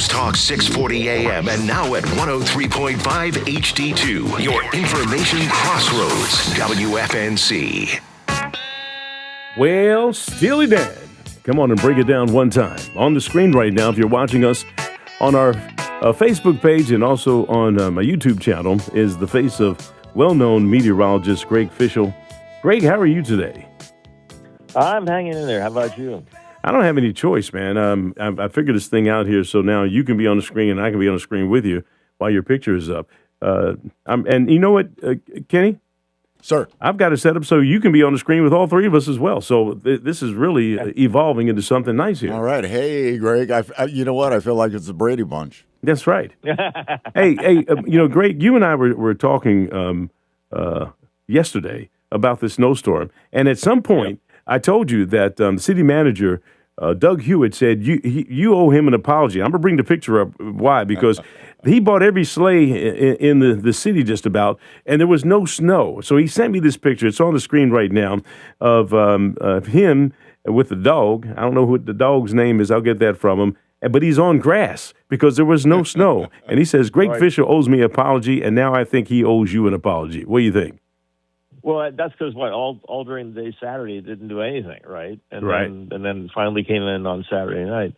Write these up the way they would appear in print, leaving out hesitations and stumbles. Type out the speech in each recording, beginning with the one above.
News Talk 640 AM and now at 103.5 HD2. Your information crossroads. WFNC. Well, Steely Dan. Come on and break it down one time. On the screen right now, if you're watching us on our Facebook page and also on my YouTube channel, is the face of well-known meteorologist Greg FISHEL. Greg, how are you today? I'm hanging in there. How about you? I don't have any choice, man. I figured this thing out here, so now you can be on the screen and I can be on the screen with you while your picture is up. And you know what, Kenny? Sir. I've got it set up so you can be on the screen with all three of us as well. So this is really evolving into something nice here. All right. Hey, Greg, you know what? I feel like it's the Brady Bunch. That's right. hey, Greg, you and I were talking yesterday about this snowstorm. And at some point, I told you that the city manager, Doug Hewitt, said you owe him an apology. I'm going to bring the picture up. Why? Because he bought every sleigh in the city just about, and there was no snow. So he sent me this picture. It's on the screen right now of him with the dog. I don't know what the dog's name is. I'll get that from him. But he's on grass because there was no snow. And he says, Greg FISHEL owes me an apology, and now I think he owes you an apology. What do you think? Well, that's because all during the day Saturday it didn't do anything, right? And then finally came in on Saturday night.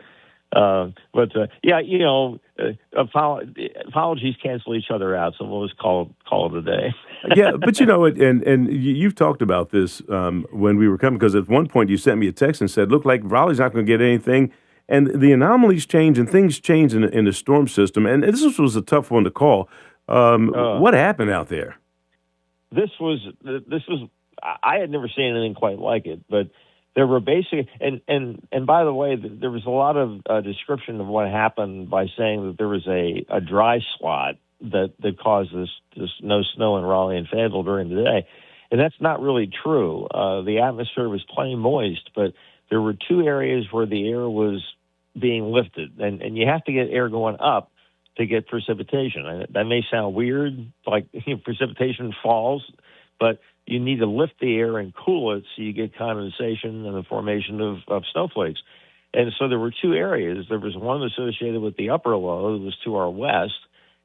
Apologies cancel each other out, so we'll just call it a day. Yeah, but you know, and you've talked about this when we were coming, because at one point you sent me a text and said, look like Raleigh's not going to get anything. And the anomalies change and things change in the storm system. And this was a tough one to call. What happened out there? This was I had never seen anything quite like it, but there were basically and by the way, there was a lot of description of what happened by saying that there was a dry slot that caused this no snow in Raleigh and Fayetteville during the day, and that's not really true. The atmosphere was plenty moist, but there were two areas where the air was being lifted, and you have to get air going up to get precipitation. That may sound weird, like precipitation falls, but you need to lift the air and cool it so you get condensation and the formation of snowflakes. And so there were two areas. There was one associated with the upper low that was to our west,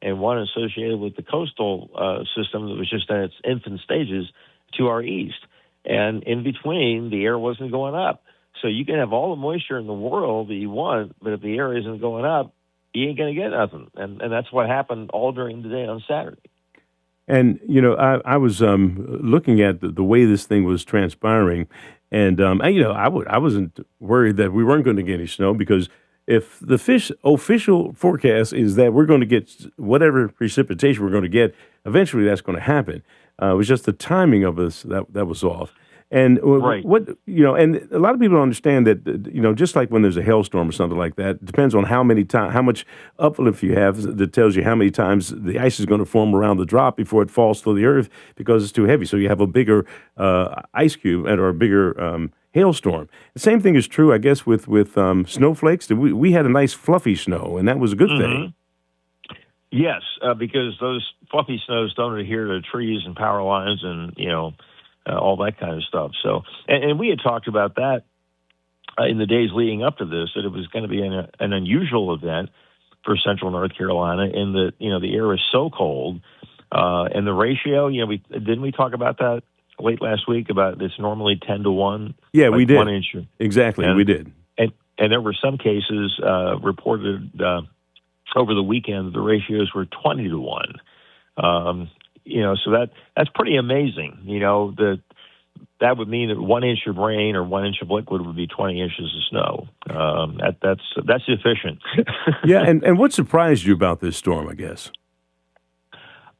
and one associated with the coastal system that was just in its infant stages to our east. And in between, the air wasn't going up. So you can have all the moisture in the world that you want, but if the air isn't going up, you ain't going to get nothing. And that's what happened all during the day on Saturday. And, you know, I was looking at the way this thing was transpiring, and, I wasn't worried that we weren't going to get any snow, because if the official forecast is that we're going to get whatever precipitation we're going to get, eventually that's going to happen. It was just the timing of us that was off. And and a lot of people don't understand that, just like when there's a hailstorm or something like that, it depends on how much uplift you have that tells you how many times the ice is going to form around the drop before it falls to the earth because it's too heavy. So you have a bigger ice cube or a bigger hailstorm. The same thing is true, I guess, with snowflakes. We had a nice fluffy snow, and that was a good thing. Yes, because those fluffy snows don't adhere to trees and power lines and, all that kind of stuff. So, and we had talked about that in the days leading up to this, that it was going to be an unusual event for central North Carolina in that, the air is so cold. And the ratio, didn't we talk about that late last week about it's normally 10 to 1? Yeah, we did. 1 inch. Exactly, we did. And there were some cases reported over the weekend, the ratios were 20 to 1. So that's pretty amazing. That would mean that 1 inch of rain or 1 inch of liquid would be 20 inches of snow. That's efficient. Yeah, and what surprised you about this storm, I guess?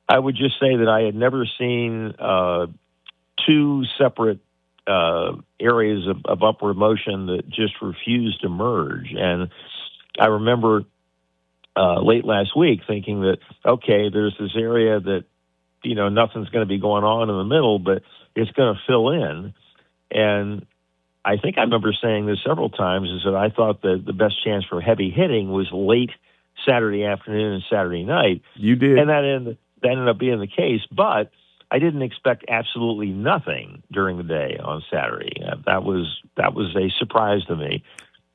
I would just say that I had never seen two separate areas of upward motion that just refused to merge. And I remember late last week thinking that, okay, there's this area that, nothing's going to be going on in the middle, but it's going to fill in. And I think I remember saying this several times, is that I thought that the best chance for heavy hitting was late Saturday afternoon and Saturday night. You did. And that ended up being the case. But I didn't expect absolutely nothing during the day on Saturday. That was a surprise to me.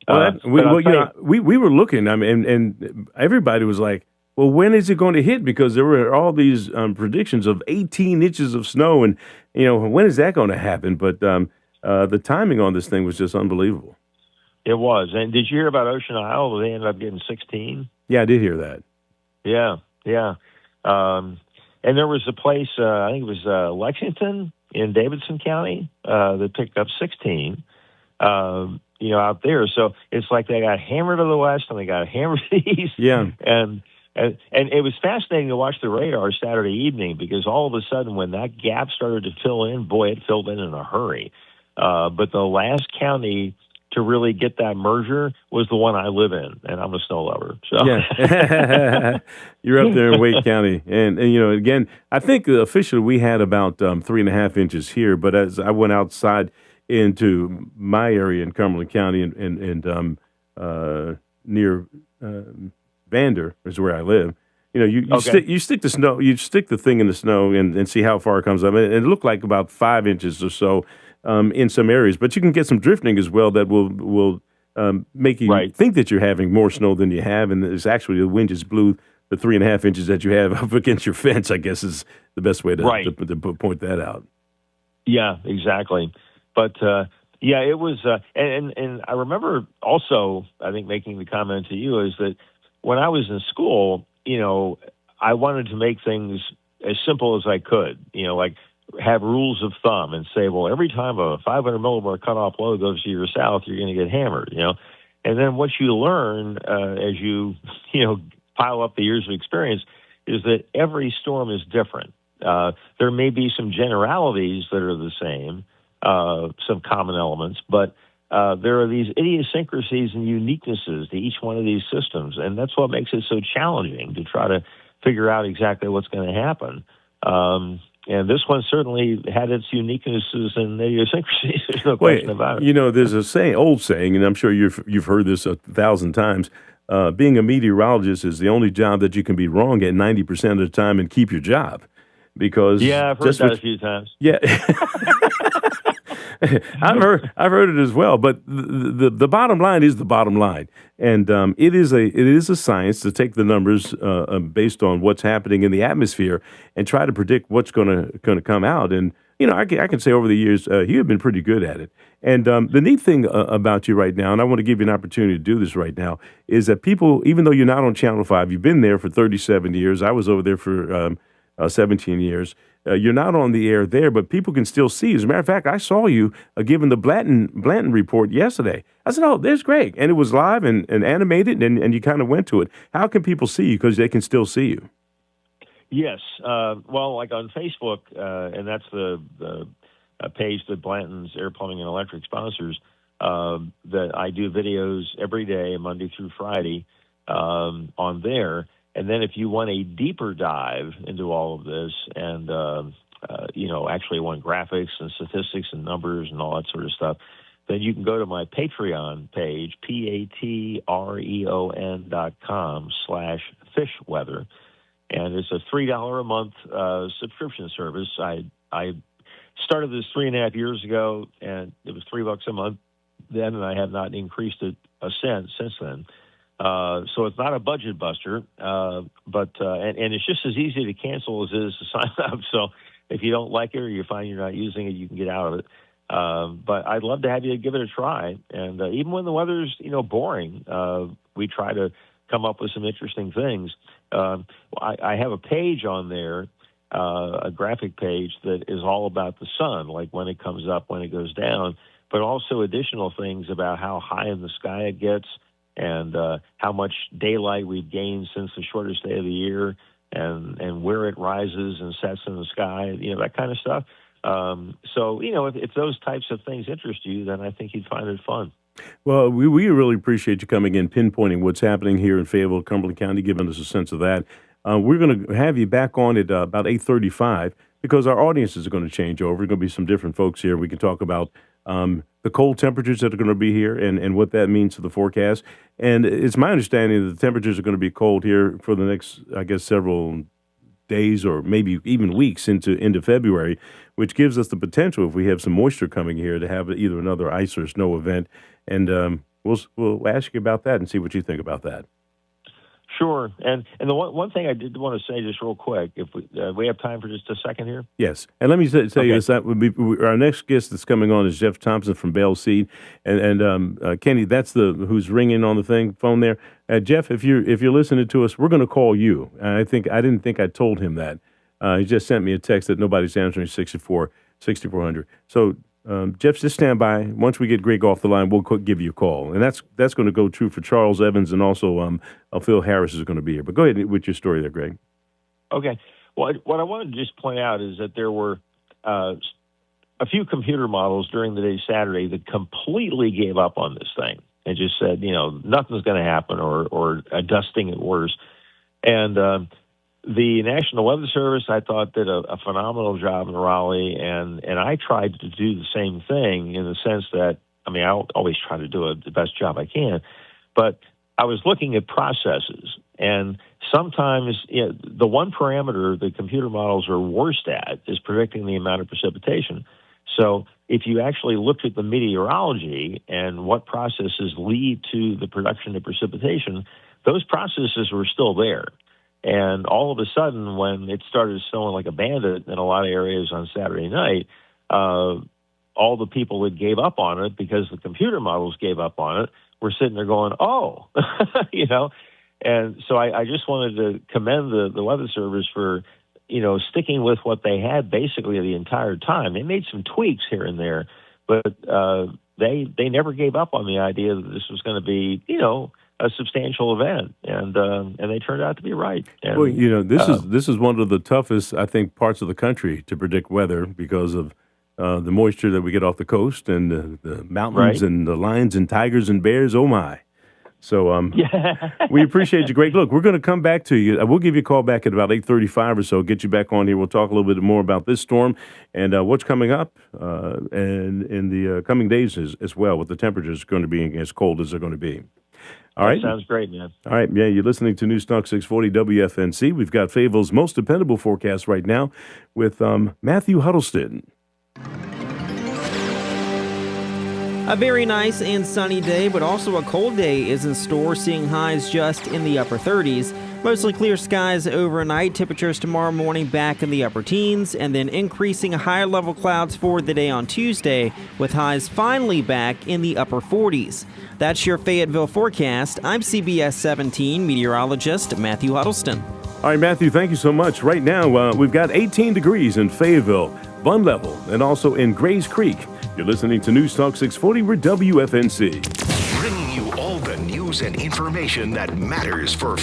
We were looking. I mean, and everybody was like, "Well, when is it going to hit?" Because there were all these predictions of 18 inches of snow, and when is that going to happen? But the timing on this thing was just unbelievable. It was. And did you hear about Ocean Isle? They ended up getting 16. Yeah, I did hear that. Yeah. And there was a place, I think it was Lexington in Davidson County, that picked up 16. Out there. So it's like they got hammered to the west and they got hammered to the east. Yeah. And it was fascinating to watch the radar Saturday evening because all of a sudden when that gap started to fill in, boy, it filled in a hurry. But the last county to really get that merger was the one I live in, and I'm a snow lover. So. Yeah. You're up there in Wake County. And again, I think officially we had about 3.5 inches here, but as I went outside into my area in Cumberland County and near Vander is where I live. You stick the snow, you stick the thing in the snow and see how far it comes up. And it looked like about 5 inches or so in some areas, but you can get some drifting as well that will make you think that you're having more snow than you have, and it's actually the wind just blew the 3.5 inches that you have up against your fence. I guess is the best way to point that out. Yeah, exactly. But it was, and I remember also, I think making the comment to you is that when I was in school, I wanted to make things as simple as I could, like have rules of thumb and say, well, every time a 500 millibar cutoff low goes to your south, you're going to get hammered, And then what you learn as you, pile up the years of experience is that every storm is different. There may be some generalities that are the same, some common elements, but there are these idiosyncrasies and uniquenesses to each one of these systems, and that's what makes it so challenging to try to figure out exactly what's going to happen. And this one certainly had its uniquenesses and idiosyncrasies. There's no question about it. There's a old saying, and I'm sure you've heard this 1,000 times. Being a meteorologist is the only job that you can be wrong at 90% of the time and keep your job. Because I've heard that a few times. Yeah. I've heard it as well, but the bottom line is the bottom line, and it is a science to take the numbers based on what's happening in the atmosphere and try to predict what's going to come out. And I can say over the years you have been pretty good at it. And the neat thing about you right now, and I want to give you an opportunity to do this right now, is that people, even though you're not on Channel 5, you've been there for 37 years. I was over there for 17 years. You're not on the air there, but people can still see you. As a matter of fact, I saw you giving the Blanton report yesterday. I said, oh, there's Greg. And it was live and animated, and you kind of went to it. How can people see you? Because they can still see you. Yes. Well, like on Facebook, and that's the page that Blanton's Air Plumbing and Electric sponsors, that I do videos every day, Monday through Friday, on there. And then if you want a deeper dive into all of this and, actually want graphics and statistics and numbers and all that sort of stuff, then you can go to my Patreon page, patreon.com/fishweather. And it's a $3 a month subscription service. I started this 3.5 years ago, and it was $3 a month then, and I have not increased it a cent since then. So it's not a budget buster, but it's just as easy to cancel as it is to sign up. So if you don't like it or you find you're not using it, you can get out of it. But I'd love to have you give it a try. And even when the weather's boring, we try to come up with some interesting things. I have a page on there, a graphic page that is all about the sun, like when it comes up, when it goes down, but also additional things about how high in the sky it gets, and how much daylight we've gained since the shortest day of the year, and where it rises and sets in the sky, that kind of stuff. So, if those types of things interest you, then I think you'd find it fun. Well, we really appreciate you coming in, pinpointing what's happening here in Fayetteville, Cumberland County, giving us a sense of that. We're going to have you back on at about 8:35 because our audiences are going to change over. There's going to be some different folks here. We can talk about the cold temperatures that are going to be here and what that means to the forecast. And it's my understanding that the temperatures are going to be cold here for the next, I guess, several days or maybe even weeks into February, which gives us the potential, if we have some moisture coming here, to have either another ice or snow event. And we'll ask you about that and see what you think about that. Sure. And the one thing I did want to say just real quick, if we have time for just a second here. Yes, and let me tell you this: that would be our next guest that's coming on is Jeff Thompson from Bell Seed, and Kenny, that's who's ringing on the phone there. Jeff, if you're listening to us, we're going to call you. I didn't think I told him that. He just sent me a text that nobody's answering 6400. So. Jeff, just stand by. Once we get Greg off the line, we'll give you a call. And that's going to go true for Charles Evans, and also Phil Harris is going to be here. But go ahead with your story there, Greg. Okay. Well, what I wanted to just point out is that there were a few computer models during the day Saturday that completely gave up on this thing and just said, nothing's going to happen or dusting at worst. And the National Weather Service, I thought, did a phenomenal job in Raleigh, and I tried to do the same thing in the sense that, I always try to do the best job I can, but I was looking at processes, and sometimes the one parameter the computer models are worst at is predicting the amount of precipitation. So if you actually looked at the meteorology and what processes lead to the production of precipitation, those processes were still there. And all of a sudden, when it started snowing like a bandit in a lot of areas on Saturday night, all the people that gave up on it because the computer models gave up on it were sitting there going, oh, And so I just wanted to commend the Weather Service for, sticking with what they had basically the entire time. They made some tweaks here and there, but they never gave up on the idea that this was going to be, a substantial event, and they turned out to be right. And, well, this is one of the toughest, I think, parts of the country to predict weather because of the moisture that we get off the coast and the mountains and the lions and tigers and bears. Oh my! So we appreciate you, Greg. Look, we're going to come back to you. We'll give you a call back at about 8:35 or so. Get you back on here. We'll talk a little bit more about this storm and what's coming up and in the coming days as well. With the temperatures going to be as cold as they're going to be. All right. That sounds great, man. All right. Yeah, you're listening to Newstalk 640 WFNC. We've got Fayetteville's most dependable forecast right now with Matthew Huddleston. A very nice and sunny day, but also a cold day is in store, seeing highs just in the upper 30s. Mostly clear skies overnight, temperatures tomorrow morning back in the upper teens, and then increasing higher level clouds for the day on Tuesday, with highs finally back in the upper 40s. That's your Fayetteville forecast. I'm CBS 17 meteorologist Matthew Huddleston. All right, Matthew, thank you so much. Right now, we've got 18 degrees in Fayetteville, Bun Level, and also in Grays Creek. You're listening to Newstalk 640 with WFNC. Bringing you all the news and information that matters for